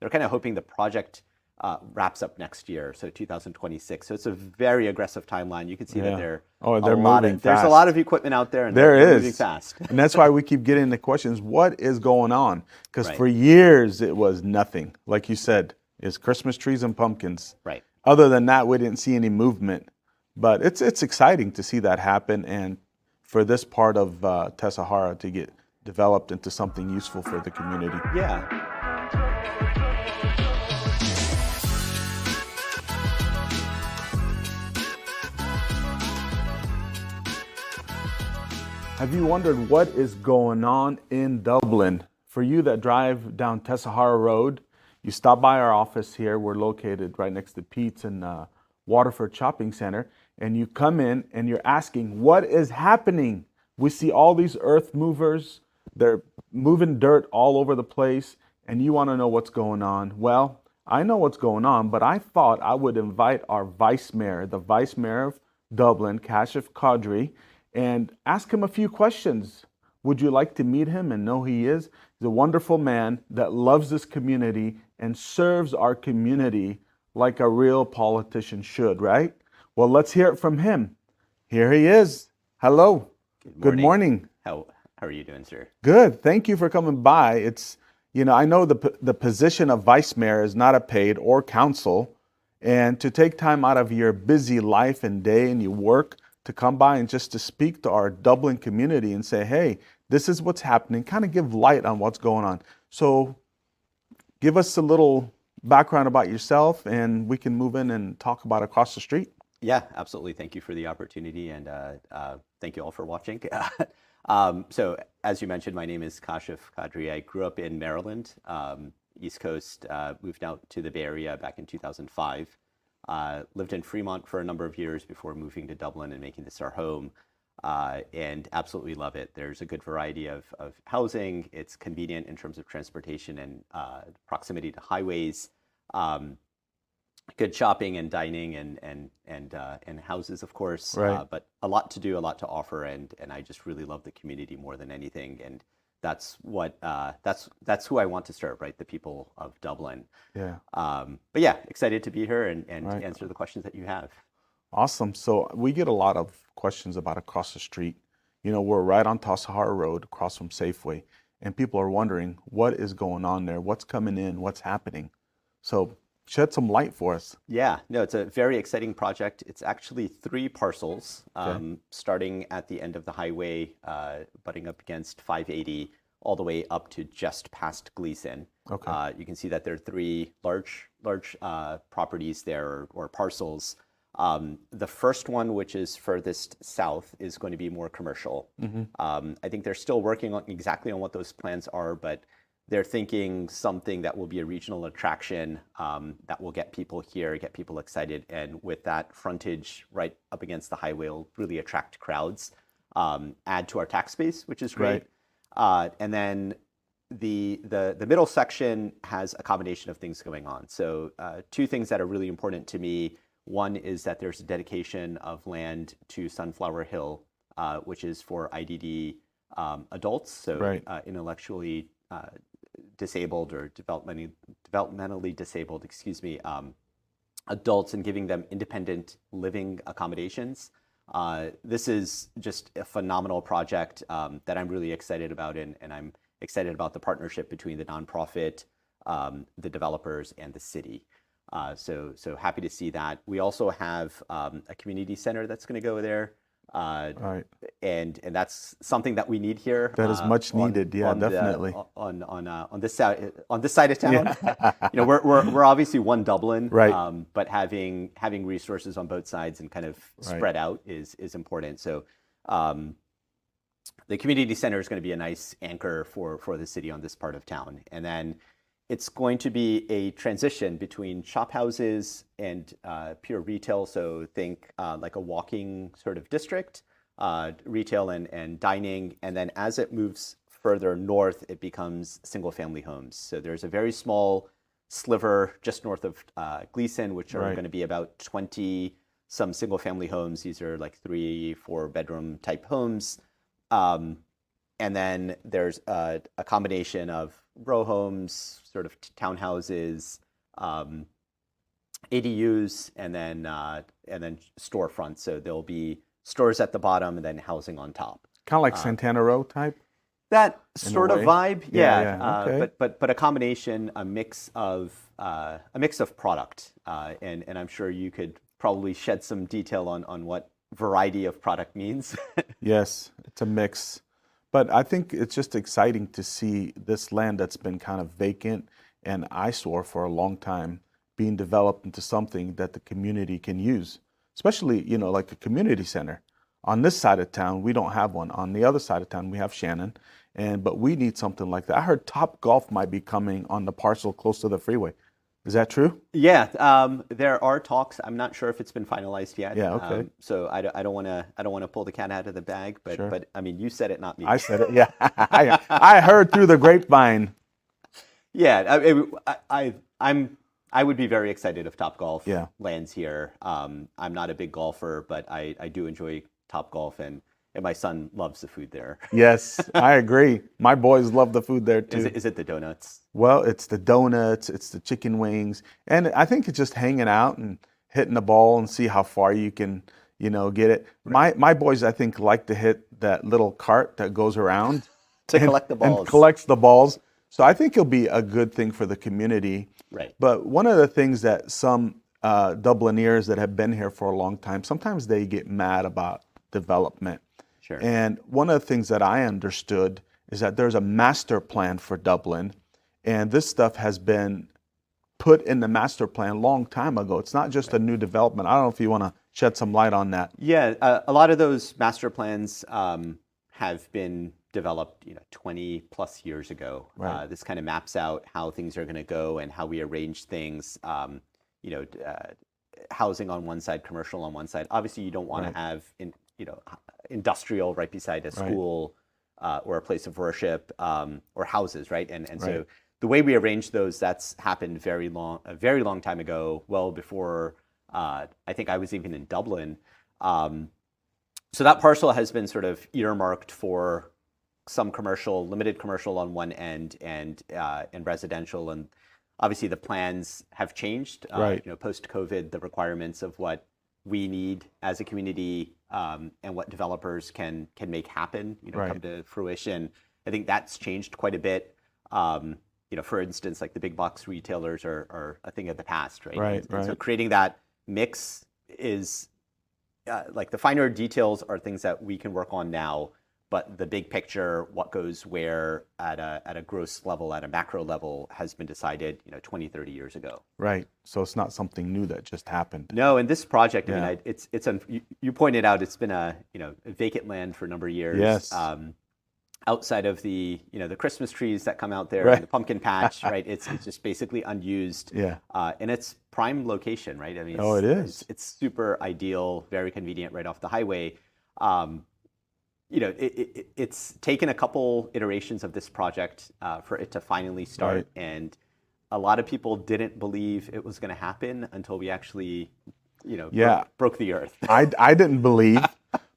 they're kind of hoping the project wraps up next year, so 2026. So it's a very aggressive timeline. You can see that they're moving fast. There's a lot of equipment out there, and they're moving fast. And that's why we keep getting the questions, what is going on? Because Right. for years it was nothing. Like you said, it's Christmas trees and pumpkins. Right. Other than that, we didn't see any movement. But it's exciting to see that happen, and for this part of Tessahara to get developed into something useful for the community. Yeah. Have you wondered what is going on in Dublin? For you that drive down Tessahara Road, you stop by our office here. We're located right next to Pete's and Waterford Shopping Center. And you come in and you're asking, what is happening? We see all these earth movers. They're moving dirt all over the place. And you want to know what's going on. Well, I know what's going on, but I thought I would invite our vice mayor, the vice mayor of Dublin, Kashif Kadri, and ask him a few questions. Would you like to meet him and know who he is? He's a wonderful man that loves this community and serves our community like a real politician should, right? Well, let's hear it from him. Here he is. Hello. Good morning. How are you doing, sir? Good. Thank you for coming by. It's, I know the position of vice mayor is not a paid or council, and to take time out of your busy life and day and your work to come by and just to speak to our Dublin community and say, hey, this is what's happening, kind of give light on what's going on. So give us a little background about yourself and we can move in and talk about across the street. Yeah, absolutely. Thank you for the opportunity, and thank you all for watching. So as you mentioned, my name is Kashif Kadri. I grew up in Maryland, East Coast, moved out to the Bay Area back in 2005. Lived in Fremont for a number of years before moving to Dublin and making this our home, and absolutely love it. There's a good variety of housing. It's convenient in terms of transportation and proximity to highways. Good shopping and dining and houses, of course. Right. But a lot to do, a lot to offer, and I just really love the community more than anything. And that's what that's who I want to serve, right? The people of Dublin. Yeah. But yeah, excited to be here and Right. to answer the questions that you have. Awesome. So we get a lot of questions about across the street. We're right on Tessahara Road across from Safeway, and people are wondering what is going on there, what's coming in, what's happening. So shed some light for us. Yeah, no, it's a very exciting project. It's actually 3 parcels, Okay. starting at the end of the highway, butting up against 580, all the way up to just past Gleason. Okay. You can see that there are 3 large properties there, or parcels. The first one, which is furthest south, is going to be more commercial. I think they're still working on exactly on what those plans are, but they're thinking something that will be a regional attraction, that will get people here, get people excited, and with that frontage right up against the highway, will really attract crowds, add to our tax base, which is great. And then the middle section has a combination of things going on. So 2 things that are really important to me. One is that there's a dedication of land to Sunflower Hill, which is for IDD adults, so Right. Intellectually disabled or developmentally disabled, adults, and giving them independent living accommodations. This is just a phenomenal project that I'm really excited about, and I'm excited about the partnership between the nonprofit, the developers, and the city. So happy to see that. We also have a community center that's going to go there. Right. And that's something that we need here. That is much needed. Yeah, definitely. On this side of town. We're obviously one Dublin, Right. but having resources on both sides and kind of spread out is important. So the community center is going to be a nice anchor for the city on this part of town, and then it's going to be a transition between shop houses and pure retail. So think like a walking sort of district, retail and dining. And then as it moves further north, it becomes single family homes. So there's a very small sliver just north of Gleason, which are Right. going to be about 20 some single family homes. These are like 3-4 bedroom type homes. And then there's a combination of row homes, sort of townhouses, ADUs, and then storefronts. So there'll be stores at the bottom and then housing on top. Kind of like Santana Row type? That In a sort of way? vibe, Yeah, yeah. yeah, okay. But a combination, a mix of product, and I'm sure you could probably shed some detail on what variety of product means. Yes, it's a mix. But I think it's just exciting to see this land that's been kind of vacant and eyesore for a long time being developed into something that the community can use, especially, like a community center. On this side of town, we don't have one. On the other side of town, we have Shannon, but we need something like that. I heard Top Golf might be coming on the parcel close to the freeway. Is that true? Yeah, there are talks. I'm not sure if it's been finalized yet. Yeah, okay. So I don't want to pull the cat out of the bag, but Sure. but I mean, you said it, not me. I said it. Yeah, I heard through the grapevine. Yeah, I would be very excited if Top Golf Yeah. lands here. I'm not a big golfer, but I do enjoy Top Golf, and my son loves the food there. Yes, I agree. My boys love the food there too. Is it the donuts? Well, it's the donuts, it's the chicken wings, and I think it's just hanging out and hitting the ball and see how far you can, get it. My boys, I think, like to hit that little cart that goes around To collect the balls. and collects the balls. So I think it'll be a good thing for the community. Right. But one of the things that some Dublineers that have been here for a long time, sometimes they get mad about development. Sure. And one of the things that I understood is that there's a master plan for Dublin, and this stuff has been put in the master plan a long time ago. It's not just a new development. I don't know if you want to shed some light on that. Yeah, a lot of those master plans have been developed, 20 plus years ago. Right. This kind of maps out how things are going to go and how we arrange things. Housing on one side, commercial on one side. Obviously, you don't want Right. to have industrial right beside a school or a place of worship or houses, right? And so Right. the way we arrange those, that's happened a very long time ago, well before I think I was even in Dublin. So that parcel has been sort of earmarked for some commercial, limited commercial on one end, and residential. And obviously the plans have changed. Right. Post-COVID, the requirements of what we need as a community and what developers can make happen, Right. come to fruition. I think that's changed quite a bit. For instance, like the big box retailers are a thing of the past, right? Right, And so right. creating that mix is like the finer details are things that we can work on now, but the big picture, what goes where at a gross level, at a macro level, has been decided, 20, 30 years ago. Right. So it's not something new that just happened. No, and this project, I Yeah. mean, you pointed out it's been a vacant land for a number of years. Yes. Outside of the the Christmas trees that come out there, Right. and the pumpkin patch, right? It's just basically unused. Yeah. And it's prime location, right? I mean, Oh, it is. It's super ideal, very convenient, right off the highway. It's taken a couple iterations of this project for it to finally start, Right. and a lot of people didn't believe it was going to happen until we actually, Yeah. broke the earth. I didn't believe.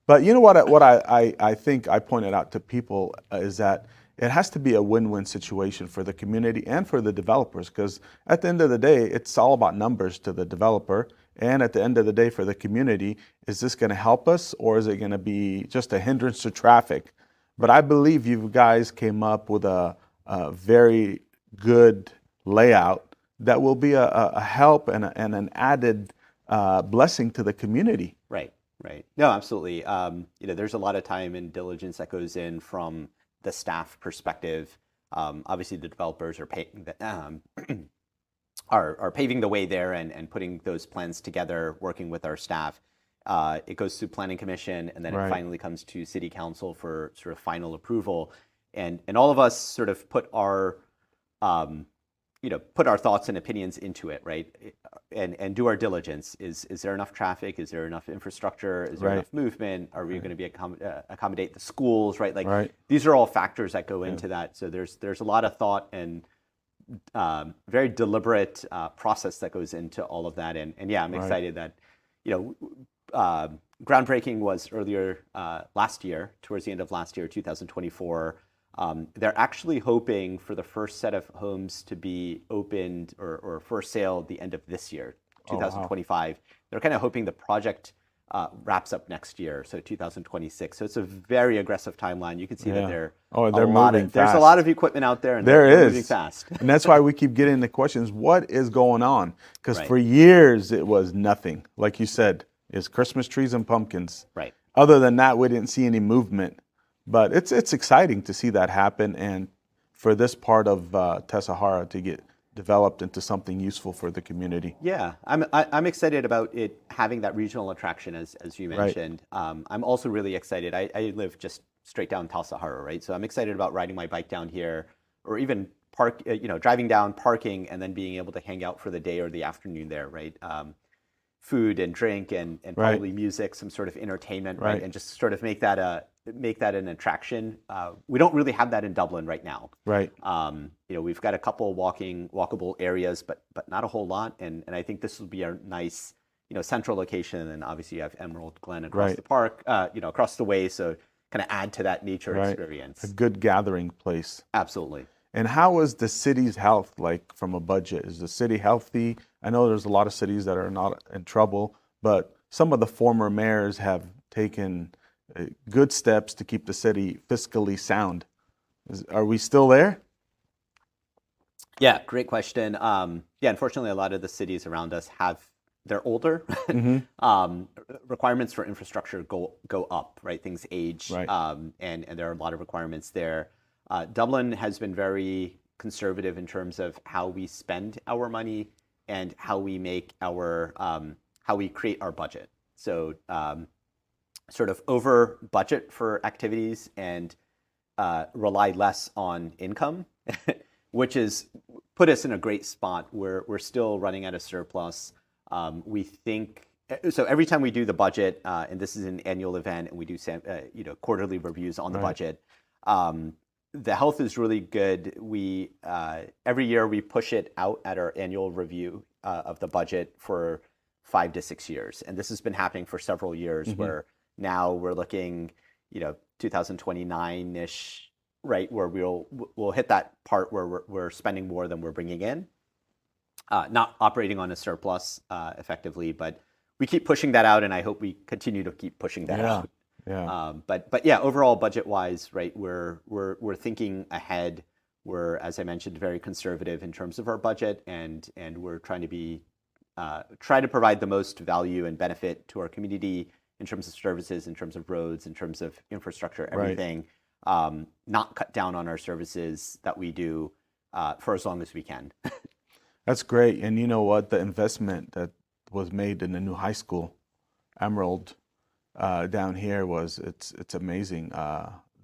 But you know what I think I pointed out to people is that it has to be a win-win situation for the community and for the developers, because at the end of the day, it's all about numbers to the developer. And at the end of the day, for the community, is this going to help us, or is it going to be just a hindrance to traffic? But I believe you guys came up with a very good layout that will be a help and an added blessing to the community. Right. No, absolutely. There's a lot of time and diligence that goes in from the staff perspective. Obviously, the developers are are paving the way there and putting those plans together, working with our staff. It goes through Planning Commission, and then Right. it finally comes to City Council for sort of final approval. And all of us sort of put our thoughts and opinions into it, right? And do our diligence. Is there enough traffic? Is there enough infrastructure? Is there Right. enough movement? Are we going to be accommodate the schools, right? Like Right. these are all factors that go into that. So there's a lot of thought and very deliberate process that goes into all of that. And yeah, I'm Right. excited that groundbreaking was earlier last year, towards the end of last year, 2024. They're actually hoping for the first set of homes to be opened or for sale at the end of this year, Oh, wow. 2025. They're kind of hoping the project wraps up next year, so 2026. So it's a very aggressive timeline. You can see that They're there's fast. a lot of equipment out there, and There they're is. moving fast. And that's why we keep getting the questions, what is going on? Because Right. for years it was nothing. Like you said, it's Christmas trees and pumpkins. Right. Other than that, we didn't see any movement. But it's exciting to see that happen, and for this part of Tessahara to get developed into something useful for the community. Yeah, I'm excited about it having that regional attraction, as you mentioned. I'm also really excited. I live just straight down Tessahara, right? So I'm excited about riding my bike down here, or even driving down, parking, and then being able to hang out for the day or the afternoon there, right? Food and drink and probably music, some sort of entertainment, right? And just sort of make that an attraction. We don't really have that in Dublin right now. Right. We've got a couple walkable areas, but not a whole lot. And I think this will be a nice, central location. And obviously you have Emerald Glen across the park, across the way. So kind of add to that nature experience. A good gathering place. Absolutely. And how is the city's health like from a budget? Is the city healthy? I know there's a lot of cities that are not in trouble, but some of the former mayors have taken good steps to keep the city fiscally sound. Are we still there? Yeah, great question. Unfortunately, a lot of the cities around us they're older. Requirements for infrastructure go up, right? Things age, and there are a lot of requirements there. Dublin has been very conservative in terms of how we spend our money and how we make how we create our budget. So sort of over budget for activities and rely less on income, which has put us in a great spot where we're still running at a surplus. We think so every time we do the budget, and this is an annual event, and we do quarterly reviews on the budget. The health is really good. We every year we push it out at our annual review of the budget for 5 to 6 years, and this has been happening for several years. Where now we're looking, 2029-ish, right, where we'll hit that part where we're spending more than we're bringing in, not operating on a surplus effectively, but we keep pushing that out, and I hope we continue to keep pushing that out. Yeah. But yeah, overall budget-wise, right, we're thinking ahead. We're, as I mentioned, very conservative in terms of our budget, and we're trying to provide the most value and benefit to our community in terms of services, in terms of roads, in terms of infrastructure, everything. Not cut down on our services that we do for as long as we can. That's great. And you know what? The investment that was made in the new high school, Emerald, down here it's amazing.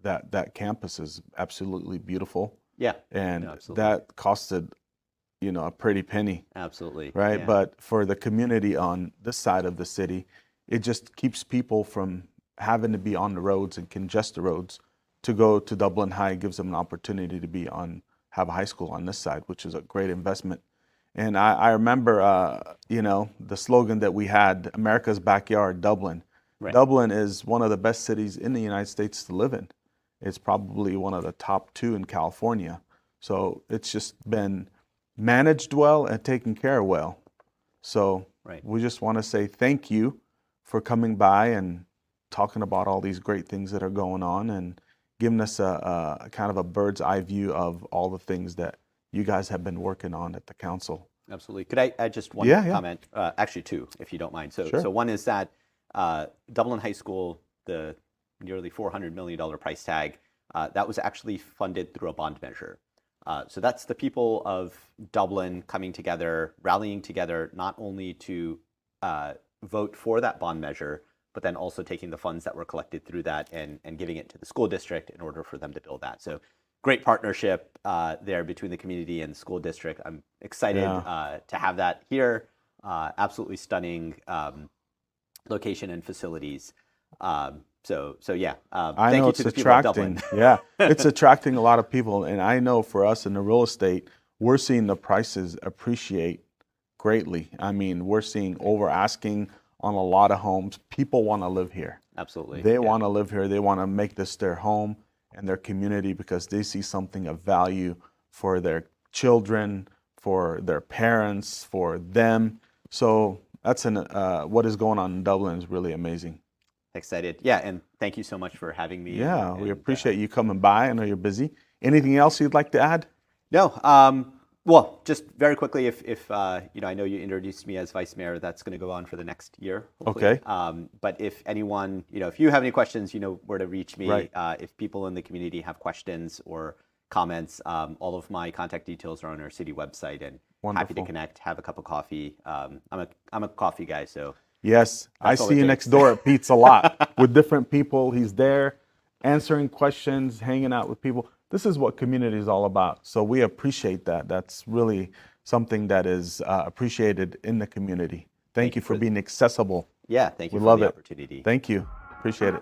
That campus is absolutely beautiful. Yeah. And absolutely. that costed, a pretty penny. Absolutely. Right. Yeah. But for the community on this side of the city, it just keeps people from having to be on the roads and congest the roads to go to Dublin High. It gives them an opportunity to have a high school on this side, which is a great investment. And I remember, the slogan that we had, America's backyard, Dublin. Right. Dublin is one of the best cities in the United States to live in. It's probably one of the top 2 in California. So it's just been managed well and taken care of well. So we just want to say thank you for coming by and talking about all these great things that are going on and giving us a kind of a bird's eye view of all the things that you guys have been working on at the council. Absolutely. Could I add just one comment? Actually 2, if you don't mind. So one is that Dublin High School, the nearly $400 million price tag, that was actually funded through a bond measure. So that's the people of Dublin coming together, rallying together, not only to vote for that bond measure, but then also taking the funds that were collected through that and giving it to the school district in order for them to build that. So great partnership there between the community and the school district. I'm excited to have that here. Absolutely stunning location and facilities. So yeah. I thank know you it's to the people of attracting. Dublin. It's attracting a lot of people, and I know for us in the real estate, we're seeing the prices appreciate greatly. I mean, we're seeing over asking on a lot of homes. People want to live here. Absolutely. They want to live here. They want to make this their home. and their community because they see something of value for their children, for their parents, for them. So that's what is going on in Dublin is really amazing. Excited. Yeah, and thank you so much for having me. Yeah, we appreciate you coming by. I know you're busy. Anything else you'd like to add? No. Well, just very quickly, if I know you introduced me as vice mayor. That's going to go on for the next year. Hopefully. Okay. But if anyone, if you have any questions, you know where to reach me. Right. If people in the community have questions or comments, all of my contact details are on our city website. And happy to connect. Have a cup of coffee. I'm a coffee guy, so. Yes, I see you next door at Pete's a lot with different people. He's there answering questions, hanging out with people. This is what community is all about. So we appreciate that. That's really something that is appreciated in the community. Thank you for being accessible. Yeah, thank you we for love the it. opportunity. Thank you. Appreciate it.